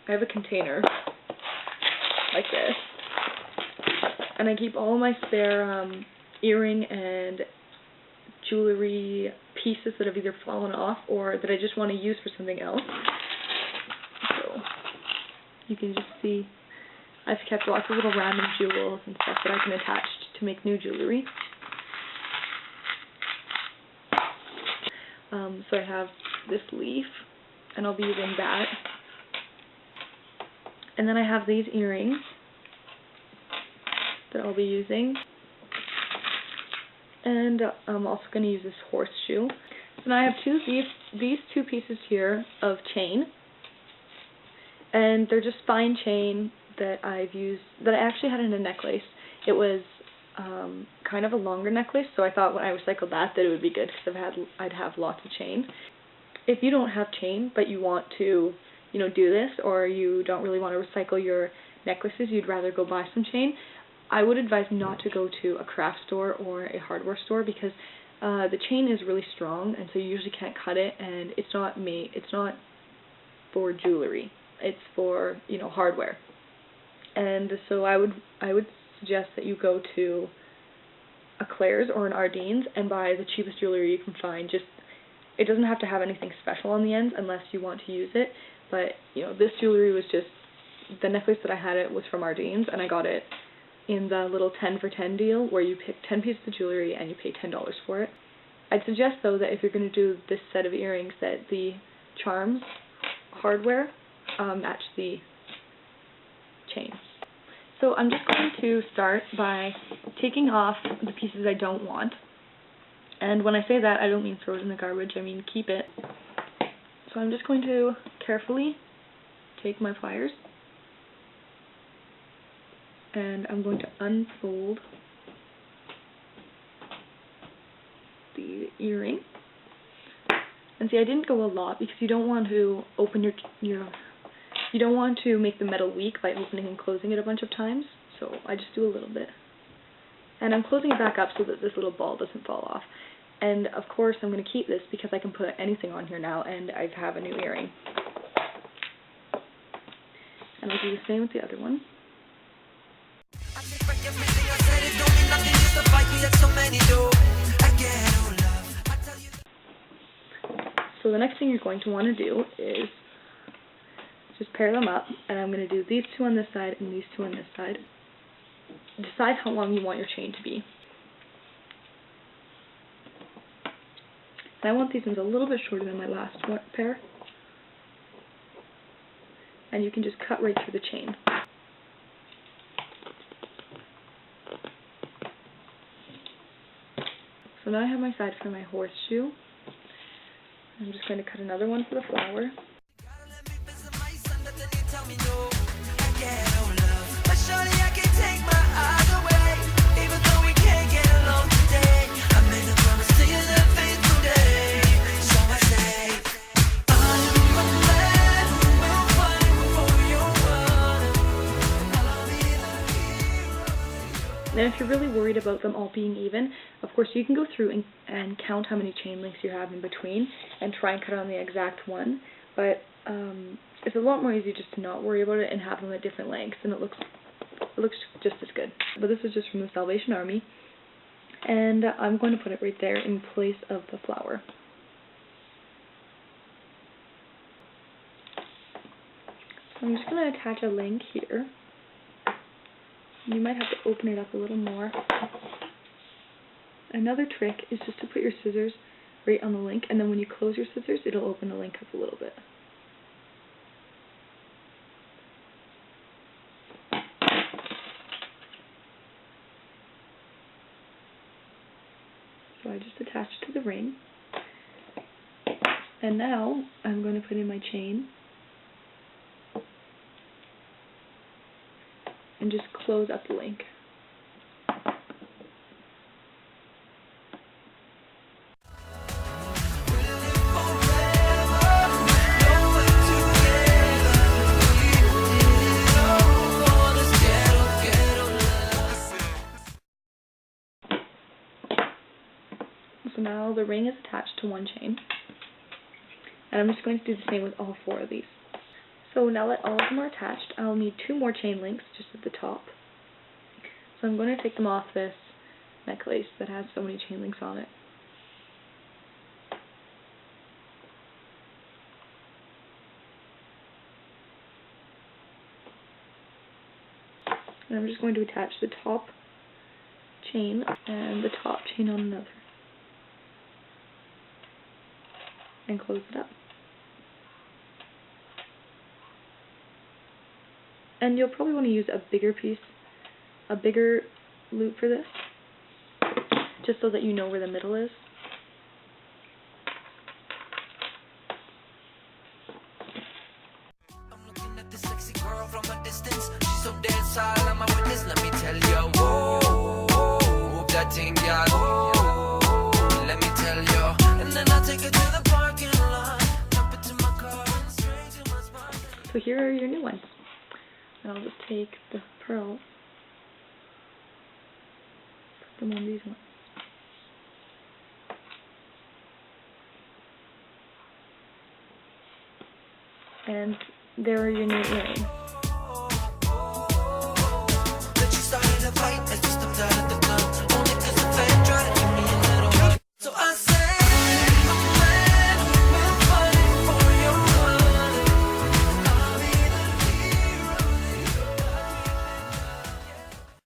I have a container like this, and I keep all my spare earring and jewelry pieces that have either fallen off or that I just want to use for something else. So you can just see I've kept lots of little random jewels and stuff that I can attach to make new jewelry. So I have this leaf, and I'll be using that. And then I have these earrings that I'll be using. And I'm also going to use this horseshoe. And I have these two pieces here of chain. And they're just fine chain that I've used, that I actually had in a necklace. It was kind of a longer necklace, so I thought when I recycled that it would be good because I'd have lots of chain. If you don't have chain but you want to, you know, do this, or you don't really want to recycle your necklaces, you'd rather go buy some chain, I would advise not to go to a craft store or a hardware store because the chain is really strong, and so you usually can't cut it, and it's not for jewelry. It's for, you know, hardware. And so I would suggest that you go to a Claire's or an Ardene's and buy the cheapest jewelry you can find. Just, it doesn't have to have anything special on the ends unless you want to use it. But, you know, this jewelry was just, the necklace that I had it was from Ardene's, and I got it in the little 10 for 10 deal where you pick 10 pieces of jewelry and you pay $10 for it. I'd suggest though that if you're going to do this set of earrings that the charms hardware match the chain. So I'm just going to start by taking off the pieces I don't want. And when I say that, I don't mean throw it in the garbage, I mean keep it. So I'm just going to carefully take my pliers and I'm going to unfold the earring. And see, I didn't go a lot because you don't want to open you don't want to make the metal weak by opening and closing it a bunch of times, so I just do a little bit. And I'm closing it back up so that this little ball doesn't fall off. And of course I'm going to keep this because I can put anything on here now and I have a new earring. And I'll do the same with the other one. So the next thing you're going to want to do is just pair them up, and I'm going to do these two on this side and these two on this side. Decide how long you want your chain to be. And I want these ones a little bit shorter than my last pair. And you can just cut right through the chain. So now I have my side for my horseshoe. I'm just going to cut another one for the flower. And if you're really worried about them all being even, of course you can go through and count how many chain links you have in between and try and cut on the exact one, but it's a lot more easy just to not worry about it and have them at different lengths, and it looks just as good. But this is just from the Salvation Army, and I'm going to put it right there in place of the flower. So I'm just going to attach a link here. You might have to open it up a little more. Another trick is just to put your scissors right on the link, and then when you close your scissors, it'll open the link up a little bit. So I just attached to the ring. And now I'm going to put in my chain and just close up the link. So now the ring is attached to one chain, and I'm just going to do the same with all four of these. So now that all of them are attached, I'll need 2 more chain links just at the top. So I'm going to take them off this necklace that has so many chain links on it. And I'm just going to attach the top chain and the top chain on another. And close it up. And you'll probably want to use a bigger piece, a bigger loop for this, just so that you know where the middle is. I'm looking at this sexy girl from a distance. She's so dead silent, I'm a witness. Let me tell you, whoa, move that thing, y'all. Whoa, let me tell you. And then I'll take her to the parking lot, jump into my car and straight to my spot. So here are your new ones. And I'll just take the pearls, put them on these ones. And there are your new earrings. Then she started to fight.